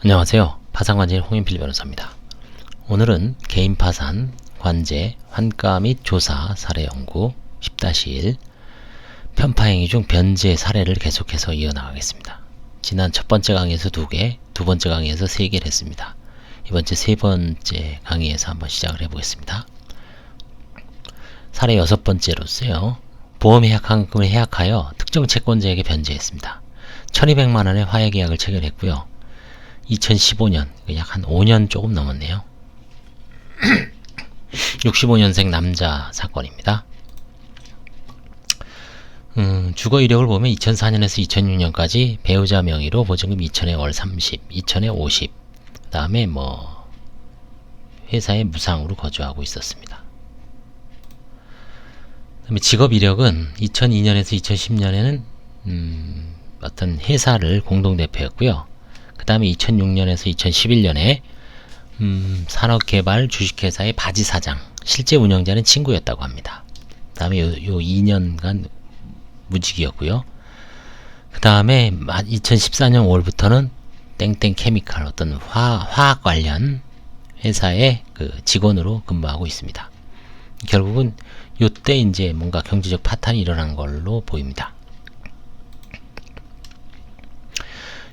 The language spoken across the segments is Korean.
안녕하세요. 파산관제인 홍인필 변호사입니다. 오늘은 개인 파산, 관제, 환가 및 조사 사례 연구 10-1 편파행위 중 변제 사례를 계속해서 이어나가겠습니다. 지난 첫 번째 강의에서 2개, 두 번째 강의에서 3개를 했습니다. 이번 주 세 번째 강의에서 한번 시작을 해보겠습니다. 사례 6번째로서요. 보험해약 환급금을 해약하여 특정 채권자에게 변제했습니다. 1200만원의 화해계약을 체결했고요. 2015년, 약 한 5년 조금 넘었네요. 65년생 남자 사건입니다. 주거 이력을 보면 2004년에서 2006년까지 배우자 명의로 보증금 2천에 월 30, 2천에 50, 그 다음에 회사에 무상으로 거주하고 있었습니다. 그 다음에 직업 이력은 2002년에서 2010년에는 어떤 회사를 공동대표였고요. 그 다음에 2006년에서 2011년에 산업개발 주식회사의 바지사장, 실제 운영자는 친구였다고 합니다. 그 다음에 요 2년간 무직이었고요. 그 다음에 2014년 5월부터는 땡땡 케미칼, 어떤 화학 관련 회사의 그 직원으로 근무하고 있습니다. 결국은 요때 이제 뭔가 경제적 파탄이 일어난 걸로 보입니다.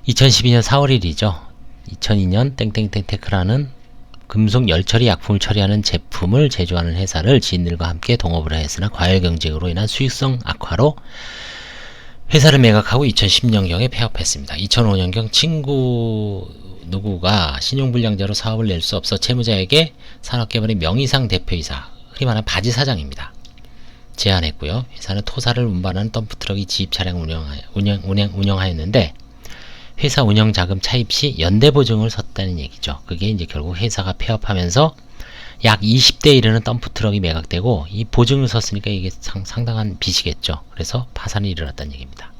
2012년 4월 1일이죠. 2002년 땡땡땡테크라는 금속 열처리 약품을 처리하는 제품을 제조하는 회사를 지인들과 함께 동업을 했으나 과열경쟁으로 인한 수익성 악화로 회사를 매각하고 2010년경에 폐업했습니다. 2005년경 친구 누구가 신용불량자로 사업을 낼 수 없어 채무자에게 산업개발의 명의상 대표이사, 흔히 말하는 바지사장입니다. 제안했고요. 회사는 토사를 운반하는 덤프트럭이 지입 차량을 운영하였는데 회사 운영자금 차입 시 연대보증을 섰다는 얘기죠. 그게 이제 결국 회사가 폐업하면서 약 20대에 이르는 덤프트럭이 매각되고 이 보증을 섰으니까 이게 상당한 빚이겠죠. 그래서 파산이 일어났다는 얘기입니다.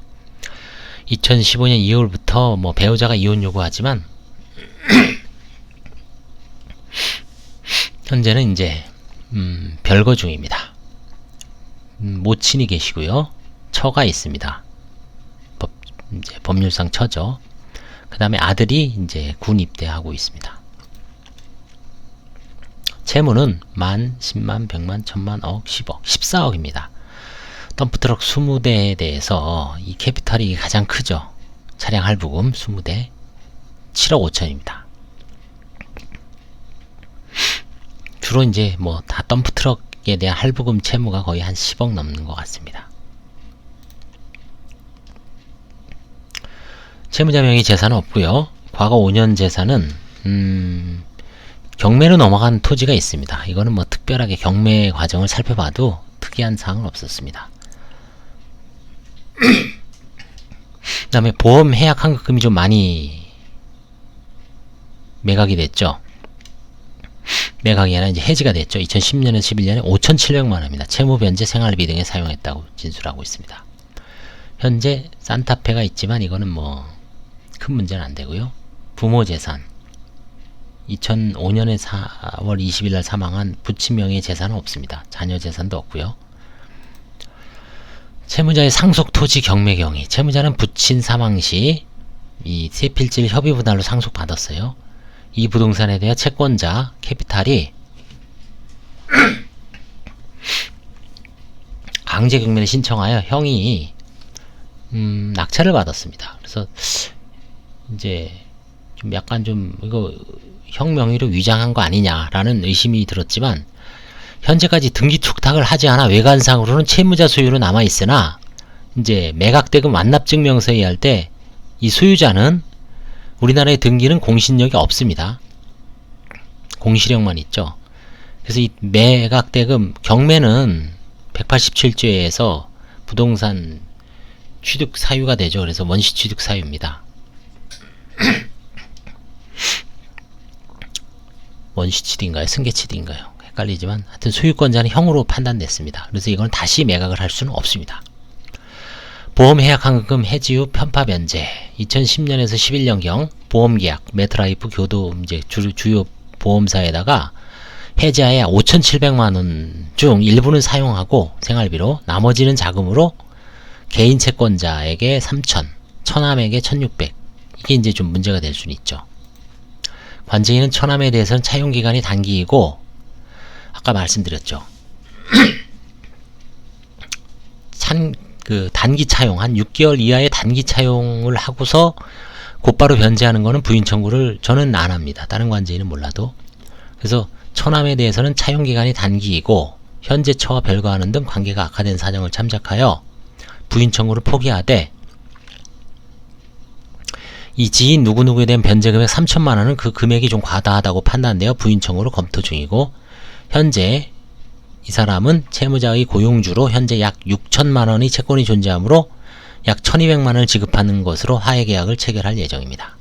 2015년 2월부터 배우자가 이혼 요구하지만 현재는 이제 별거 중입니다. 모친이 계시고요. 처가 있습니다. 이제 법률상 처죠. 그 다음에 아들이 이제 군 입대하고 있습니다. 채무는 만, 10만, 100만, 1000만, 억, 10억, 14억입니다. 덤프트럭 20대에 대해서 이 캐피탈이 가장 크죠. 차량 할부금 20대 7억 5천입니다. 주로 이제 다 덤프트럭에 대한 할부금 채무가 거의 한 10억 넘는 것 같습니다. 채무자 명의 재산은 없고요. 과거 5년 재산은 경매로 넘어간 토지가 있습니다. 이거는 특별하게 경매 과정을 살펴봐도 특이한 사항은 없었습니다. 그 다음에 보험 해약 환급금이 좀 많이 매각이 됐죠. 매각이 아니라 이제 해지가 됐죠. 2010년에서 11년에 5,700만원입니다. 채무 변제 생활비 등에 사용했다고 진술하고 있습니다. 현재 산타페가 있지만 이거는 큰 문제는 안 되고요. 부모 재산 2005년에 4월 20일날 사망한 부친 명의의 재산은 없습니다. 자녀 재산도 없고요. 채무자의 상속 토지 경매 경위, 채무자는 부친 사망 시 이 세필질 협의 분할로 상속받았어요. 이 부동산에 대한 채권자 캐피탈이 강제 경매를 신청하여 형이 낙찰을 받았습니다. 그래서 이제 약간 이거 형 명의로 위장한 거 아니냐라는 의심이 들었지만 현재까지 등기 축탁을 하지 않아 외관상으로는 채무자 소유로 남아 있으나 이제 매각대금 완납증명서에 의할 때 이 소유자는 우리나라의 등기는 공신력이 없습니다. 공시력만 있죠. 그래서 이 매각대금 경매는 187조에서 부동산 취득 사유가 되죠. 그래서 원시 취득 사유입니다. 원시취득인가요? 승계취득인가요? 헷갈리지만 하여튼 소유권자는 형으로 판단됐습니다. 그래서 이건 다시 매각을 할 수는 없습니다. 보험해약 환급금 해지 후 편파 변제 2010년에서 11년경 보험계약 메트라이프 교도 이제 주요 보험사에다가 해지하에 5,700만원 중 일부는 사용하고 생활비로 나머지는 자금으로 개인 채권자에게 3,000, 처남에게 1,600 이게 이제 좀 문제가 될 수는 있죠. 관제인은 처남에 대해서는 차용기간이 단기이고, 아까 말씀드렸죠. 단기 차용, 한 6개월 이하의 단기 차용을 하고서 곧바로 변제하는 거는 부인 청구를 저는 안 합니다. 다른 관제인은 몰라도. 그래서 처남에 대해서는 차용기간이 단기이고, 현재 처와 별거하는 등 관계가 악화된 사정을 참작하여 부인 청구를 포기하되, 이 지인 누구누구에 대한 변제 금액 3천만 원은 그 금액이 좀 과다하다고 판단되어 부인 청구를 검토 중이고, 현재 이 사람은 채무자의 고용주로 현재 약 6천만 원의 채권이 존재하므로 약 1200만 원을 지급하는 것으로 화해계약을 체결할 예정입니다.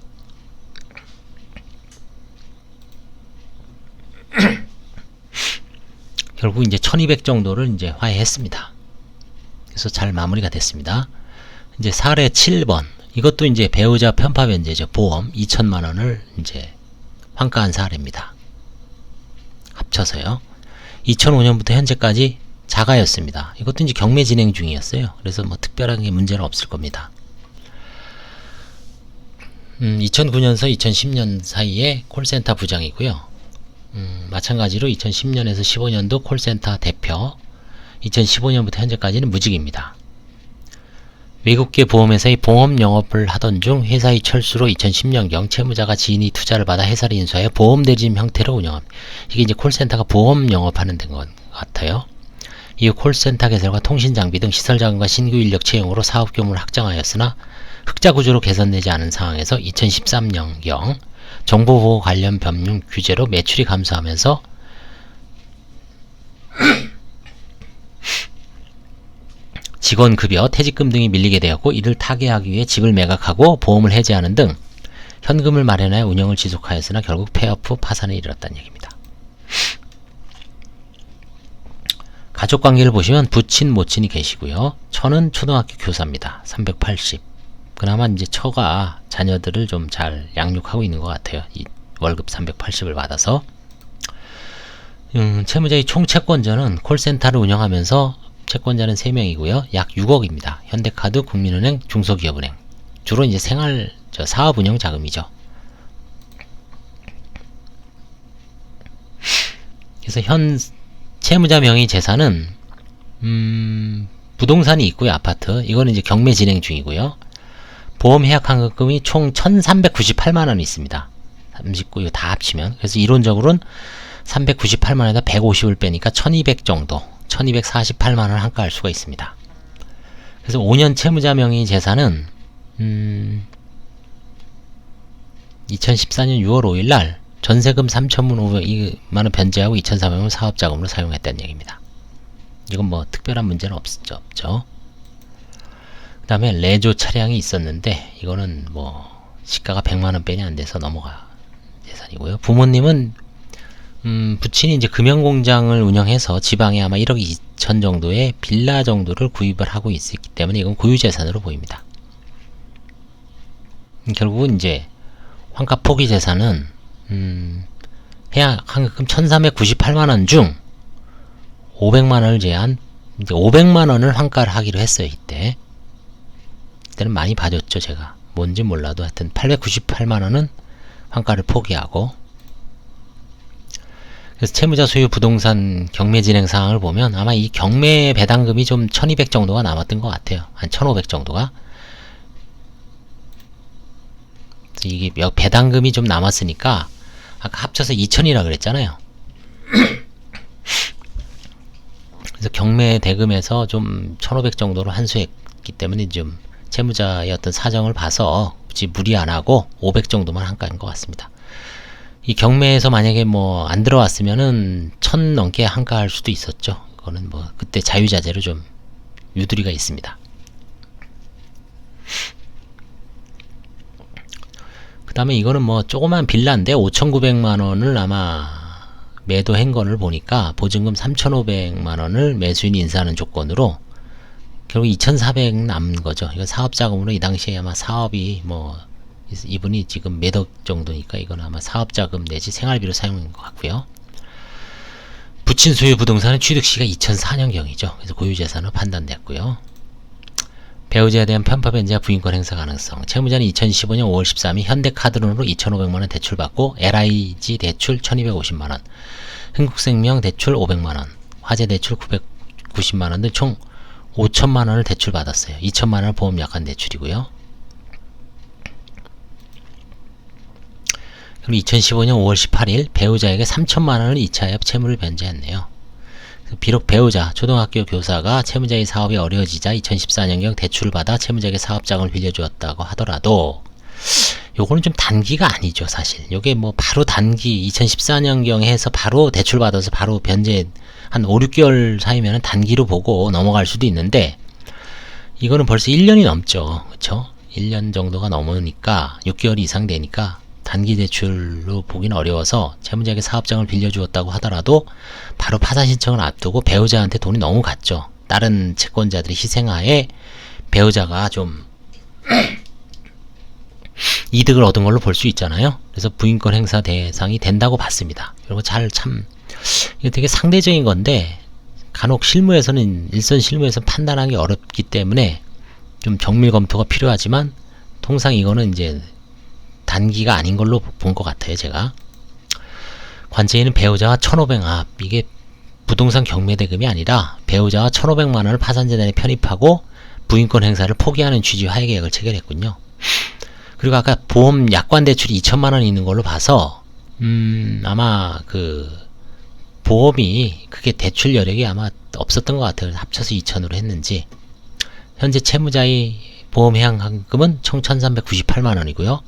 결국 이제 1200 정도를 이제 화해했습니다. 그래서 잘 마무리가 됐습니다. 이제 사례 7번. 이것도 이제 배우자 편파 변제죠. 보험 2천만 원을 이제 환가한 사례입니다. 합쳐서요. 2005년부터 현재까지 자가였습니다. 이것도 이제 경매 진행 중이었어요. 그래서 뭐 특별하게 문제는 없을 겁니다. 2009년서 2010년 사이에 콜센터 부장이고요. 마찬가지로 2010년에서 15년도 콜센터 대표, 2015년부터 현재까지는 무직입니다. 외국계 보험회사의 보험 영업을 하던 중 회사의 철수로 2010년경 채무자가 지인이 투자를 받아 회사를 인수하여 보험 대리점 형태로 운영합니다. 이게 이제 콜센터가 보험 영업하는 된 것 같아요. 이후 콜센터 개설과 통신 장비 등 시설 자금과 신규 인력 채용으로 사업 규모를 확장하였으나 흑자 구조로 개선되지 않은 상황에서 2013년경 정보보호 관련 법률 규제로 매출이 감소하면서 직원급여, 퇴직금 등이 밀리게 되었고, 이를 타개하기 위해 집을 매각하고 보험을 해지하는 등 현금을 마련하여 운영을 지속하였으나 결국 폐업 후 파산에 이르렀다는 얘기입니다. 가족관계를 보시면 부친, 모친이 계시고요. 처는 초등학교 교사입니다. 380. 그나마 이제 처가 자녀들을 좀 잘 양육하고 있는 것 같아요. 이 월급 380을 받아서. 채무자의 총 채권자는 콜센터를 운영하면서 채권자는 3명이고요. 약 6억입니다. 현대카드, 국민은행, 중소기업은행. 주로 이제 사업운영 자금이죠. 그래서 현 채무자 명의 재산은 부동산이 있고요. 아파트. 이거는 이제 경매 진행 중이고요. 보험 해약 환급금이 총 1398만 원이 있습니다. 39, 다 합치면. 그래서 이론적으로는 398만 원에다 150을 빼니까 1200 정도. 1248만 원을 환가할 수가 있습니다. 그래서 5년 채무자 명의 재산은 2014년 6월 5일 날 전세금 3,500만 원 변제하고 2,400만 원 사업자금으로 사용했다는 얘기입니다. 이건 뭐 특별한 문제는 없죠. 그 다음에 레조 차량이 있었는데 이거는 뭐 시가가 100만 원 빼니 안 돼서 넘어가 재산이고요. 부모님은 부친이 이제 금형공장을 운영해서 지방에 아마 1억 2천 정도의 빌라 정도를 구입을 하고 있었기 때문에 이건 고유재산으로 보입니다. 결국은 이제 환가 포기 재산은 해약 환급금 1398만원 중 500만원을 제한 이제 500만원을 환가를 하기로 했어요. 이때는 많이 봐줬죠. 제가 뭔지 몰라도 하여튼 898만원은 환가를 포기하고, 그래서 채무자 소유 부동산 경매 진행 상황을 보면 아마 이 경매 배당금이 좀 1200 정도가 남았던 것 같아요. 한 1500 정도가. 이게 배당금이 좀 남았으니까 아까 합쳐서 2000이라 그랬잖아요. 그래서 경매 대금에서 좀 1500 정도로 환수했기 때문에 좀 채무자의 어떤 사정을 봐서 굳이 무리 안 하고 500 정도만 환가한 것 같습니다. 이 경매에서 만약에 뭐 안 들어왔으면은 1000 넘게 환가할 수도 있었죠. 그거는 뭐 그때 자유자재로 좀 유두리가 있습니다. 그 다음에 이거는 뭐 조그만 빌라인데 5,900만원을 아마 매도 행건을 보니까 보증금 3,500만원을 매수인이 인사하는 조건으로 결국 2,400 남은 거죠. 이건 사업자금으로 이 당시에 아마 사업이 뭐 이분이 지금 몇억 정도니까 이건 아마 사업자금 내지 생활비로 사용한 것 같고요. 부친 소유 부동산은 취득시가 2004년경이죠. 그래서 고유재산으로 판단됐고요. 배우자에 대한 편파 변제와 부인권 행사 가능성. 채무자는 2015년 5월 13일 현대카드론으로 2,500만원 대출받고 LIG 대출 1,250만원, 흥국생명 대출 500만원, 화재 대출 990만원 등 총 5천만원을 대출받았어요. 2천만원을 보험약관 대출이고요. 그럼 2015년 5월 18일 배우자에게 3천만원을 이차하여 채무를 변제했네요. 비록 배우자, 초등학교 교사가 채무자의 사업이 어려워지자 2014년경 대출을 받아 채무자에게 사업자금을 빌려주었다고 하더라도 요거는 좀 단기가 아니죠, 사실. 요게 뭐 바로 단기 2014년경에 해서 바로 대출 받아서 바로 변제 한 5, 6개월 사이면은 단기로 보고 넘어갈 수도 있는데 이거는 벌써 1년이 넘죠. 그쵸? 1년 정도가 넘으니까 6개월 이상 되니까 단기 대출로 보기는 어려워서 채무자에게 사업장을 빌려주었다고 하더라도 바로 파산 신청을 앞두고 배우자한테 돈이 너무 갔죠. 다른 채권자들이 희생하에 배우자가 좀 이득을 얻은 걸로 볼 수 있잖아요. 그래서 부인권 행사 대상이 된다고 봤습니다. 이런 거 이거 되게 상대적인 건데 간혹 실무에서는 일선 실무에서 판단하기 어렵기 때문에 좀 정밀 검토가 필요하지만 통상 이거는 이제 단기가 아닌 걸로 본 것 같아요, 제가. 관제인은 배우자와 1,500만, 이게 부동산 경매대금이 아니라 배우자와 1,500만원을 파산재단에 편입하고 부인권 행사를 포기하는 취지의 화해계약을 체결했군요. 그리고 아까 보험 약관 대출이 2천만원 있는 걸로 봐서 아마 그 보험이 그게 대출 여력이 아마 없었던 것 같아요. 합쳐서 2천으로 했는지. 현재 채무자의 보험 해약금은 총 1,398만원이고요.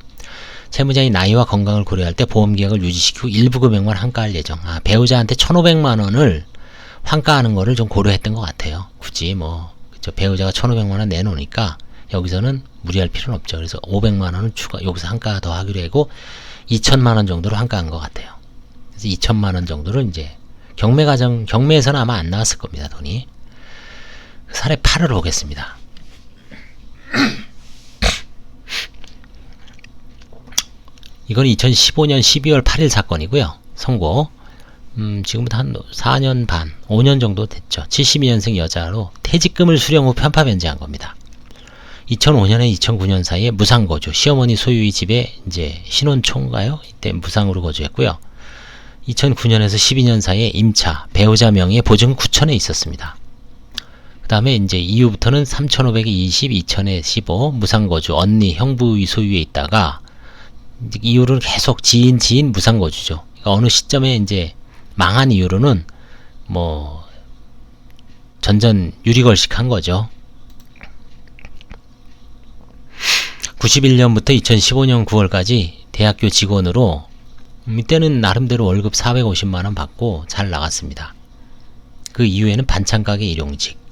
채무자의 나이와 건강을 고려할 때 보험계약을 유지시키고 일부 금액만 환가할 예정. 배우자한테 1,500만원을 환가하는 거를 좀 고려했던 것 같아요. 굳이 뭐 그쵸, 배우자가 1,500만원 내놓으니까 여기서는 무리할 필요는 없죠. 그래서 500만원을 추가, 여기서 환가 더 하기로 하고 2천만원 정도로 환가한 것 같아요. 그래서 2천만원 정도를 이제 경매에서는 아마 안 나왔을 겁니다, 돈이. 사례 8을 보겠습니다. 이건 2015년 12월 8일 사건이고요. 선고. 지금부터 한 4년 반, 5년 정도 됐죠. 72년생 여자로 퇴직금을 수령 후 편파 변제한 겁니다. 2005년에 2009년 사이에 무상 거주, 시어머니 소유의 집에 이제 신혼초인가요? 이때 무상으로 거주했고요. 2009년에서 12년 사이에 임차, 배우자 명의의 보증 9천에 있었습니다. 그 다음에 이제 이후부터는 3,500에 20, 2,000에 15, 무상 거주, 언니, 형부의 소유에 있다가 이후로는 계속 지인 무상 거주죠. 그러니까 어느 시점에 이제 망한 이후로는 뭐 전전 유리걸식 한 거죠. 91년부터 2015년 9월까지 대학교 직원으로 이때는 나름대로 월급 450만원 받고 잘 나갔습니다. 그 이후에는 반찬가게 일용직.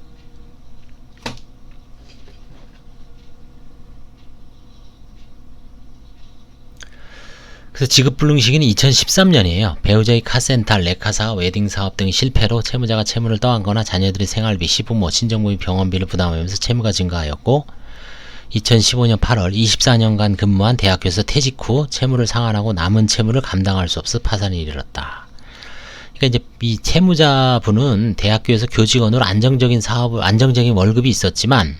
그래서 지급불능 시기는 2013년이에요. 배우자의 카센터, 레카사업, 웨딩사업 등의 실패로 채무자가 채무를 떠안거나 자녀들의 생활비, 시부모, 친정부의 병원비를 부담하면서 채무가 증가하였고 2015년 8월 24년간 근무한 대학교에서 퇴직 후 채무를 상환하고 남은 채무를 감당할 수 없어 파산에 이르렀다. 그러니까 이제 이 채무자분은 대학교에서 교직원으로 안정적인 월급이 있었지만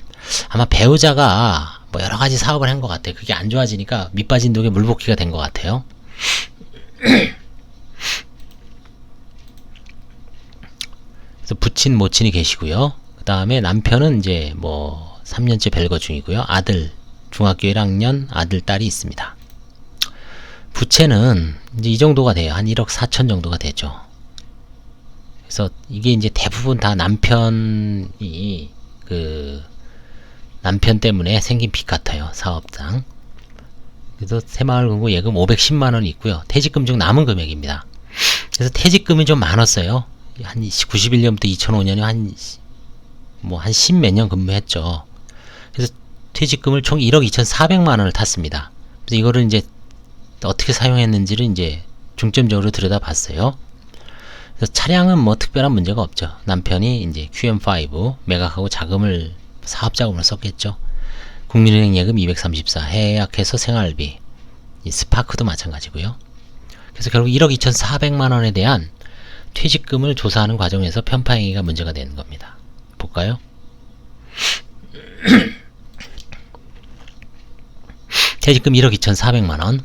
아마 배우자가 뭐 여러 가지 사업을 한 것 같아요. 그게 안 좋아지니까 밑빠진 독에 물붓기가 된 것 같아요. 그래서 부친, 모친이 계시고요. 그 다음에 남편은 이제 뭐 3년째 별거 중이고요. 아들, 중학교 1학년 아들, 딸이 있습니다. 부채는 이제 이 정도가 돼요. 한 1억 4천 정도가 되죠. 그래서 이게 이제 대부분 다 남편이 남편 때문에 생긴 빚 같아요. 사업상. 그래서 새마을금고 예금 510만원이 있고요. 퇴직금 중 남은 금액입니다. 그래서 퇴직금이 좀 많았어요. 한 91년부터 2005년에 한 10 몇 년 근무했죠. 그래서 퇴직금을 총 1억 2,400만원을 탔습니다. 그래서 이거를 이제 어떻게 사용했는지를 이제 중점적으로 들여다봤어요. 그래서 차량은 뭐 특별한 문제가 없죠. 남편이 이제 QM5 매각하고 자금을 사업자금으로 썼겠죠. 국민은행 예금 234, 해약해서 생활비, 이 스파크도 마찬가지고요. 그래서 결국 1억 2,400만원에 대한 퇴직금을 조사하는 과정에서 편파행위가 문제가 되는 겁니다. 볼까요? 퇴직금 1억 2,400만원.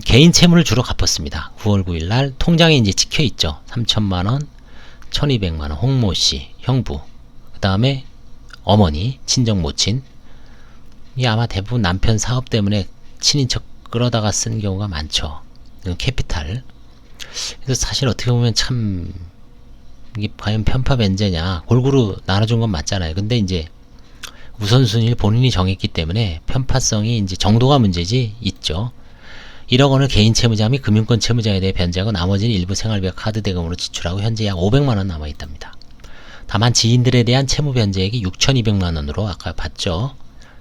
개인 채무를 주로 갚았습니다. 9월 9일날 통장에 이제 찍혀있죠. 3천만원, 1200만원, 홍모씨, 형부, 그 다음에 어머니, 친정 모친. 이 아마 대부분 남편 사업 때문에 친인척 끌어다가 쓴 경우가 많죠. 이건 캐피탈. 그래서 사실 어떻게 보면 참 이게 과연 편파 변제냐, 골고루 나눠준 건 맞잖아요. 근데 이제 우선순위를 본인이 정했기 때문에 편파성이 이제 정도가 문제지 있죠. 1억 원을 개인 채무자 및 금융권 채무자에 대해 변제하고 나머지는 일부 생활비와 카드 대금으로 지출하고 현재 약 500만원 남아있답니다. 다만 지인들에 대한 채무 변제액이 6,200만원으로 아까 봤죠.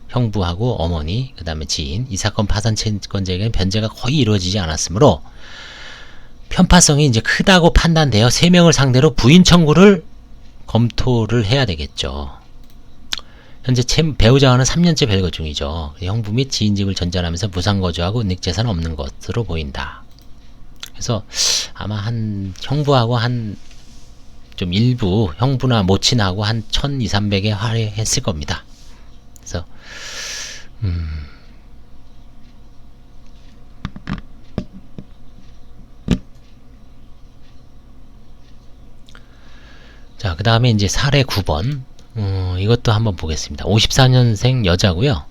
형부하고 어머니, 그 다음에 지인, 이 사건 파산 채권자에게는 변제가 거의 이루어지지 않았으므로 편파성이 이제 크다고 판단되어 3명을 상대로 부인 청구를 검토를 해야 되겠죠. 현재 배우자와는 3년째 별거 중이죠. 형부 및 지인 집을 전전하면서 무상거주하고 은닉재산 없는 것으로 보인다. 그래서 아마 한 형부하고 한 좀 일부 형부나 모친하고 한 1,200, 300에 할애했을 겁니다. 그래서 자, 그 다음에 이제 사례 9번. 이것도 한번 보겠습니다. 54년생 여자고요.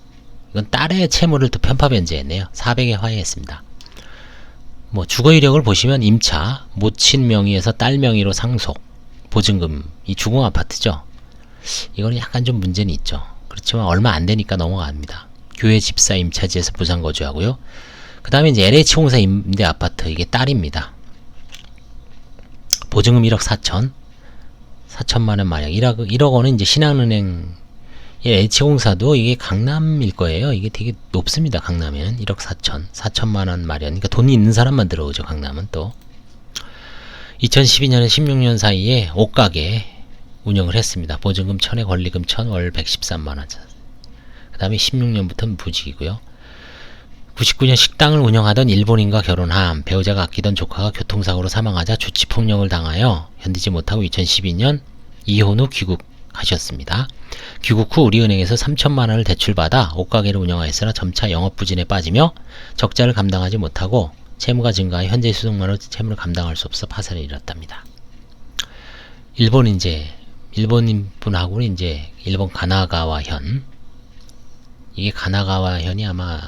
이건 딸의 채무를 또 편파 변제했네요. 400에 화해했습니다. 뭐 주거 이력을 보시면 임차, 모친 명의에서 딸 명의로 상속, 보증금, 이 주공 아파트죠. 이거는 약간 좀 문제는 있죠. 그렇지만 얼마 안 되니까 넘어갑니다. 교회 집사 임차지에서 부산 거주하고요. 그 다음에 이제 LH공사 임대 아파트, 이게 딸입니다. 보증금 1억 4천, 4천만원 마냥. 1억 원은 이제 신한은행, LH공사도 이게 강남일 거예요. 이게 되게 높습니다. 강남에는 1억 4천, 4천만원 마련. 그러니까 돈이 있는 사람만 들어오죠. 강남은 또. 2012년에 16년 사이에 옷가게 운영을 했습니다. 보증금 1000에 권리금 1000, 월 113만원. 그 다음에 16년부터는 부직이고요. 99년 식당을 운영하던 일본인과 결혼함. 배우자가 아끼던 조카가 교통사고로 사망하자 주치폭력을 당하여 견디지 못하고 2012년 이혼 후 귀국하셨습니다. 귀국 후 우리은행에서 3천만원을 대출받아 옷가게를 운영하였으나 점차 영업부진에 빠지며 적자를 감당하지 못하고 채무가 증가해 현재 수송만으로 채무를 감당할 수 없어 파산을 일었답니다. 일본인 분하고는 이제 일본 가나가와현, 이게 가나가와현이 아마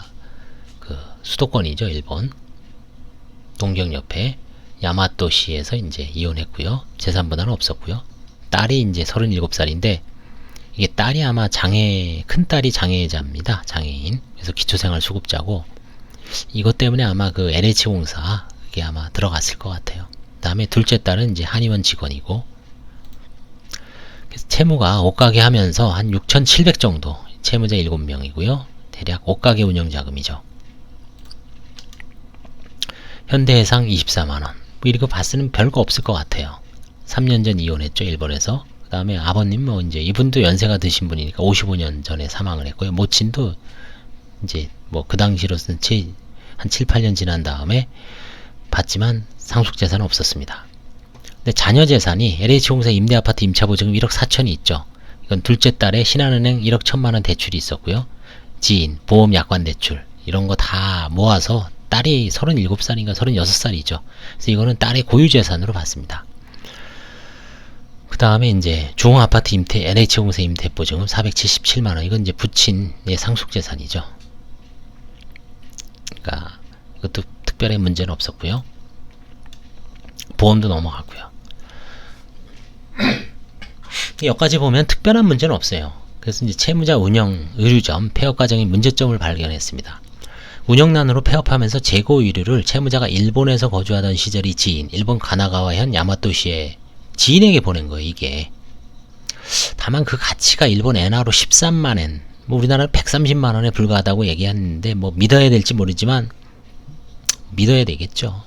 그 수도권이죠. 일본 동경 옆에 야마토시에서 이제 이혼했고요. 재산 분할은 없었고요. 딸이 이제 37살인데 이게 딸이 아마 큰 딸이 장애자입니다. 장애인. 그래서 기초생활 수급자고, 이것 때문에 아마 그 LH공사 그게 아마 들어갔을 것 같아요. 그 다음에 둘째 딸은 이제 한의원 직원이고, 그래서 채무가 옷가게 하면서 한 6,700 정도, 채무자 7명이고요. 대략 옷가게 운영자금이죠. 현대해상 24만원. 뭐 이거 봤으면 별거 없을 것 같아요. 3년 전 이혼했죠. 일본에서. 그 다음에 아버님 뭐 이제 이분도 연세가 드신 분이니까 55년 전에 사망을 했고요. 모친도 이제 뭐 그 당시로서는 한 7, 8년 지난 다음에 받지만 상속재산은 없었습니다. 근데 자녀 재산이 LH공사 임대아파트 임차보증금 1억 4천이 있죠. 이건 둘째 딸의 신한은행 1억 1천만원 대출이 있었고요. 지인, 보험 약관 대출 이런 거 다 모아서 딸이 37살인가 36살이죠. 그래서 이거는 딸의 고유재산으로 봤습니다. 그 다음에 이제 중앙아파트 임대, LH공사 임대보증금 477만원. 이건 이제 부친의 상속재산이죠. 그러니까 이것도 특별히 문제는 없었고요. 보험도 넘어갔고요. 여기까지 보면 특별한 문제는 없어요. 그래서 이제 채무자 운영 의료점 폐업 과정의 문제점을 발견했습니다. 운영난으로 폐업하면서 재고 의류를 채무자가 일본에서 거주하던 시절이 지인, 일본 가나가와현 야마토시의 지인에게 보낸 거예요. 이게 다만 그 가치가 일본 엔화로 13만엔, 뭐 우리나라 130만원에 불과하다고 얘기하는데 뭐 믿어야 될지 모르지만 믿어야 되겠죠.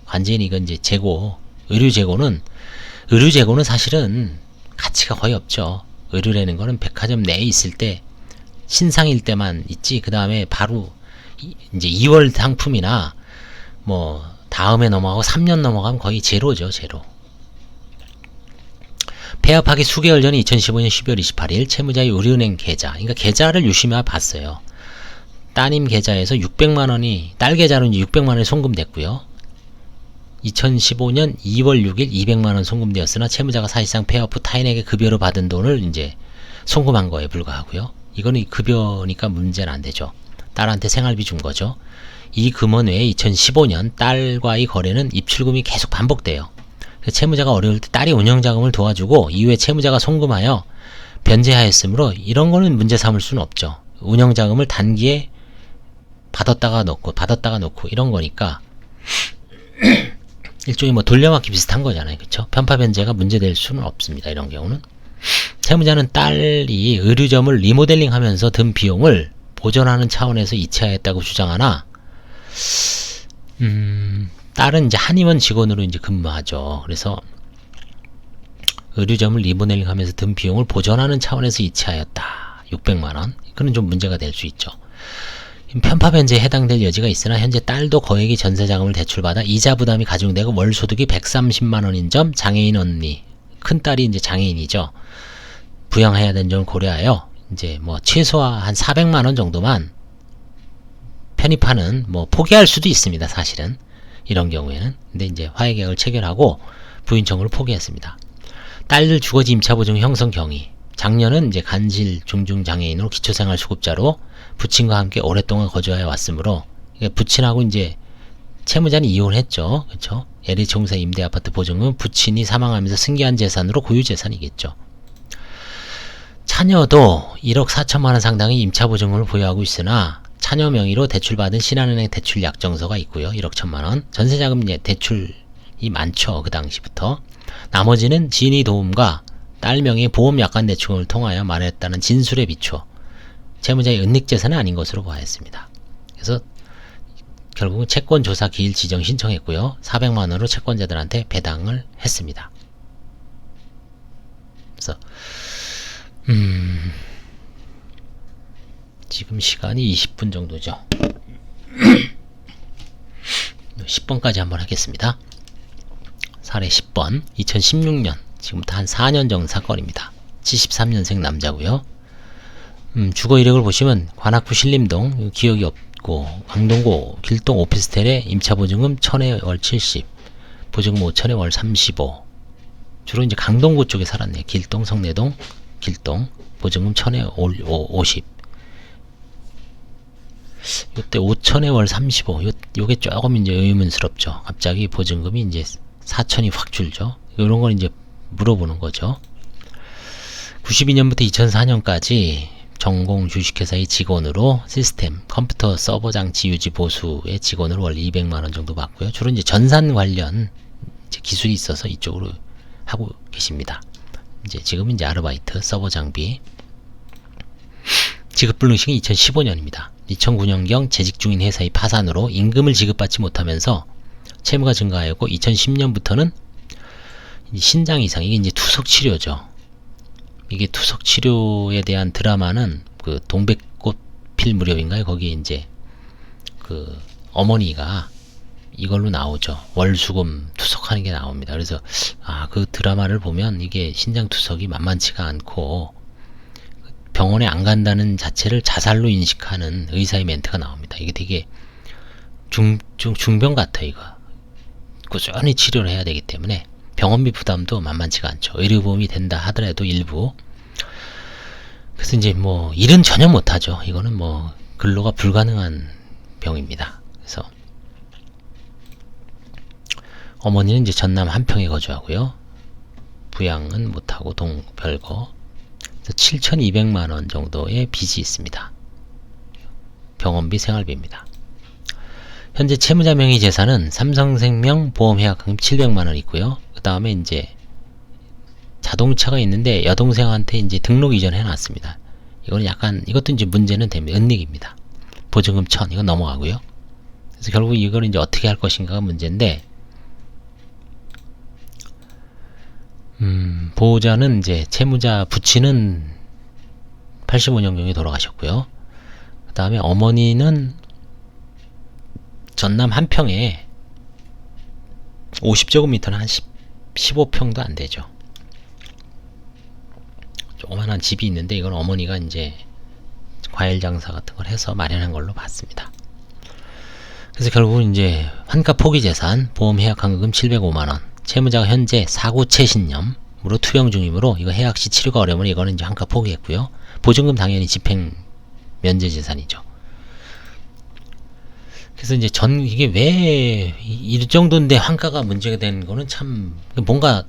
완전히 이건 이제 재고, 의류 재고는 사실은 가치가 거의 없죠. 의류라는 거는 백화점 내에 있을 때 신상일 때만 있지, 그 다음에 바로 이제 2월 상품이나 뭐 다음에 넘어가고 3년 넘어가면 거의 제로죠. 제로. 폐업하기 수개월 전인 2015년 12월 28일 채무자의 우리은행 계좌, 그러니까 계좌를 유심히 봤어요. 따님 계좌에서 600만원이 딸 계좌로 이제 600만원이 송금됐고요. 2015년 2월 6일 200만원 송금되었으나 채무자가 사실상 페이오프 타인에게 급여로 받은 돈을 이제 송금한 거에 불과하고요. 이거는 급여니까 문제는 안 되죠. 딸한테 생활비 준 거죠. 이 금원 외에 2015년 딸과의 거래는 입출금이 계속 반복돼요. 채무자가 어려울 때 딸이 운영자금을 도와주고 이후에 채무자가 송금하여 변제하였으므로 이런 거는 문제 삼을 수는 없죠. 운영자금을 단기에 받았다가 놓고 이런 거니까 일종의 뭐 돌려막기 비슷한 거잖아요. 그쵸? 편파 변제가 문제될 수는 없습니다. 이런 경우는. 채무자는 딸이 의류점을 리모델링 하면서 든 비용을 보전하는 차원에서 이체하였다고 주장하나, 딸은 이제 한의원 직원으로 이제 근무하죠. 그래서 의류점을 리모델링 하면서 든 비용을 보전하는 차원에서 이체하였다. 600만원. 그건 좀 문제가 될 수 있죠. 편파 변제에 해당될 여지가 있으나 현재 딸도 거액의 전세자금을 대출받아 이자 부담이 가중되고 월 소득이 130만원인 점, 장애인 언니, 큰딸이 이제 장애인이죠. 부양해야 되는 점을 고려하여 이제 뭐 최소한 한 400만원 정도만 편입하는 뭐 포기할 수도 있습니다. 사실은 이런 경우에는. 근데 이제 화해계약을 체결하고 부인 청구를 포기했습니다. 딸들 주거지 임차보증 형성 경위. 작년은 이제 간질 중증장애인으로 기초생활수급자로 부친과 함께 오랫동안 거주하여 왔으므로 부친하고 이제 채무자는 이혼했죠. 그렇죠? LH 종사 임대아파트 보증은 부친이 사망하면서 승계한 재산으로 고유재산이겠죠. 차녀도 1억 4천만원 상당의 임차보증금을 보유하고 있으나 차녀 명의로 대출받은 신한은행 대출 약정서가 있고요. 1억 1천만원. 전세자금 대출이 많죠. 그 당시부터. 나머지는 지인의 도움과 딸 명의 보험약관대출금을 통하여 마련했다는 진술에 비춰 채무자의 은닉재산은 아닌 것으로 보아했습니다. 그래서 결국은 채권조사 기일 지정 신청했고요. 400만원으로 채권자들한테 배당을 했습니다. 그래서 지금 시간이 20분 정도죠. 10번까지 한번 하겠습니다. 사례 10번 2016년 지금부터 한 4년 전 사건입니다. 73년생 남자고요. 주거 이력을 보시면 관악구 신림동 기억이 없고 강동구 길동 오피스텔에 임차보증금 1000에 월 70, 보증금 5000에 월 35. 주로 이제 강동구 쪽에 살았네요. 길동, 성내동, 길동 보증금 1000에 50. 이때 5000에 월 35. 요게 조금 이제 의문스럽죠. 갑자기 보증금이 이제 4000이 확 줄죠. 이런 건 이제 물어보는 거죠. 92년부터 2004년까지 전공 주식회사의 직원으로 시스템, 컴퓨터 서버 장치 유지 보수의 직원으로 월 200만원 정도 받고요. 주로 이제 전산 관련 이제 기술이 있어서 이쪽으로 하고 계십니다. 이제 지금은 이제 아르바이트, 서버 장비. 지급불능식은 2015년입니다. 2009년경 재직 중인 회사의 파산으로 임금을 지급받지 못하면서 채무가 증가하였고 2010년부터는 신장 이상, 이게 이제 투석 치료죠. 이게 투석 치료에 대한 드라마는 그 동백꽃 필 무렵인가요? 거기에 이제 그 어머니가 이걸로 나오죠. 월수금 투석하는 게 나옵니다. 그래서 그 드라마를 보면 이게 신장 투석이 만만치가 않고 병원에 안 간다는 자체를 자살로 인식하는 의사의 멘트가 나옵니다. 이게 되게 중병 같아. 이거 꾸준히 치료를 해야 되기 때문에 병원비 부담도 만만치가 않죠. 의료보험이 된다 하더라도 일부. 그래서 이제 뭐 일은 전혀 못하죠. 이거는 뭐 근로가 불가능한 병입니다. 그래서 어머니는 이제 전남 한평에 거주하고요. 부양은 못하고 별거. 7,200만원 정도의 빚이 있습니다. 병원비, 생활비입니다. 현재 채무자 명의 재산은 삼성생명 보험회합금 700만원 있고요. 그 다음에 이제 자동차가 있는데 여동생한테 이제 등록 이전 해놨습니다. 이거는 약간, 이것도 이제 문제는 됩니다. 은닉입니다. 보증금 1000, 이건 넘어가고요. 그래서 결국 이걸 이제 어떻게 할 것인가가 문제인데, 보호자는 이제 채무자 부친은 85년경에 돌아가셨고요. 그 다음에 어머니는 전남 한평에 50제곱미터는 한 15평도 안 되죠. 조그만한 집이 있는데 이건 어머니가 이제 과일 장사 같은 걸 해서 마련한 걸로 봤습니다. 그래서 결국은 이제 환가 포기 재산, 보험 해약 환급금 705만원, 채무자가 현재 사구 최신념으로 투영 중이므로 이거 해약 시 치료가 어려우면 이거는 이제 환가 포기했고요. 보증금 당연히 집행 면제 재산이죠. 그래서 이제 이게 왜 이 정도인데 환가가 문제가 된 거는 참 뭔가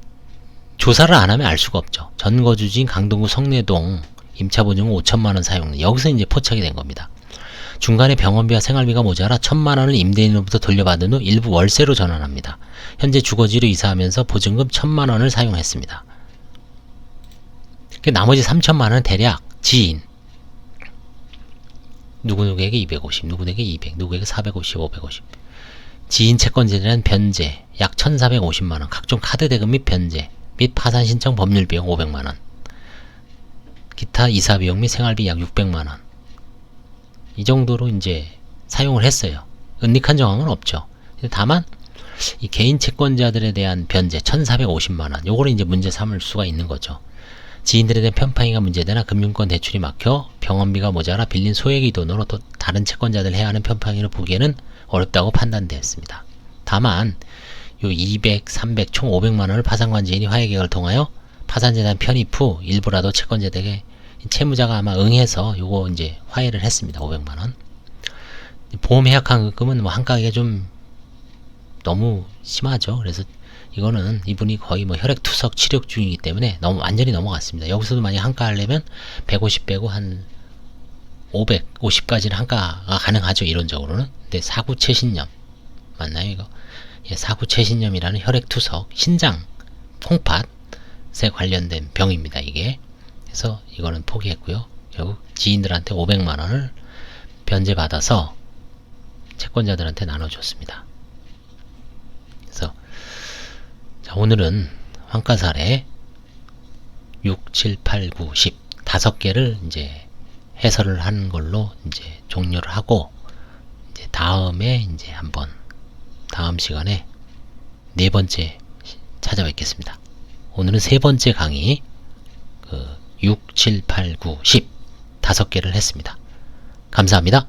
조사를 안 하면 알 수가 없죠. 전거주지인 강동구 성내동 임차보증금 5천만원 사용, 여기서 이제 포착이 된 겁니다. 중간에 병원비와 생활비가 모자라 1,000만원을 임대인으로부터 돌려받은 후 일부 월세로 전환합니다. 현재 주거지로 이사하면서 보증금 1,000만원을 사용했습니다. 나머지 3,000만원은 대략 지인, 누구누구에게 250, 누구에게 200, 누구에게 450, 550, 지인 채권자에 대한 변제 약 1,450만원, 각종 카드 대금 및 변제 및 파산 신청 법률 비용 500만원, 기타 이사 비용 및 생활비 약 600만원, 이 정도로 이제 사용을 했어요. 은닉한 정황은 없죠. 다만 이 개인 채권자들에 대한 변제 1,450만원, 요거를 이제 문제 삼을 수가 있는 거죠. 지인들에 대한 편파행위가 문제되나 금융권 대출이 막혀 병원비가 모자라 빌린 소액의 돈으로 또 다른 채권자들 해야 하는 편파행위를 보기에는 어렵다고 판단되었습니다. 다만 요 200, 300, 총 500만원을 파산관 지인이 화해계획을 통하여 파산재단 편입 후 일부라도 채권자에게 채무자가 아마 응해서 요거 이제 화해를 했습니다. 500만원. 보험 해약 환급금은 뭐 한가하게 좀 너무 심하죠. 그래서 이거는 이분이 거의 뭐 혈액투석 치료 중이기 때문에 너무 완전히 넘어갔습니다. 여기서도 만약 한가하려면 150 빼고 한 550까지는 한가가 가능하죠. 이론적으로는. 근데 사구체신염 맞나요 이거? 예, 사구체신염이라는 혈액투석, 신장 콩팥에 관련된 병입니다. 이게. 그래서 이거는 포기했고요. 결국 지인들한테 500만원을 변제받아서 채권자들한테 나눠줬습니다. 그래서 자, 오늘은 환가 사례 6, 7, 8, 9, 10 5개를 이제 해설을 한 걸로 이제 종료를 하고, 이제 다음에 이제 한번 다음 시간에 네 번째 찾아뵙겠습니다. 오늘은 세 번째 강의 6, 7, 8, 9, 10 5개를 했습니다. 감사합니다.